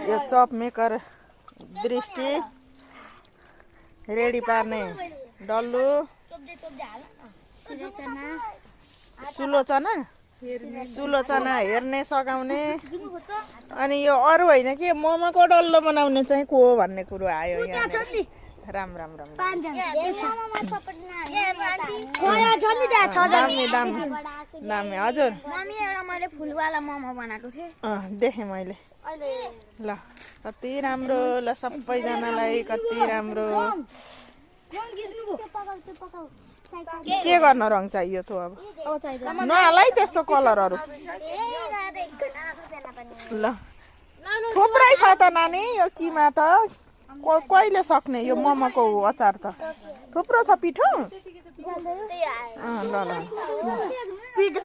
यो chop maker दृष्टि ready पार्ने डल्लु सुलो चना हेर्ने सघाउने अनि यो अरू होइन कि मोमोको डल्लो बनाउने चाहिँ को भन्ने कुरो आयो यहाँ राम राम राम दामी हजुर मम्मी एउटा मैले फुलवाला मोमो बनाएको थिएँ देखेँ मैले ल कति राम्रो ल सबैजनालाई कति राम्रो के गर्न रङ चाहियो त अब नहालाई त्यस्तो कलरहरू ल थुप्रै छ त नानी यो किमा त कहिले सक्ने यो मोमोको अचार त थुप्रो छ पिठो ल ल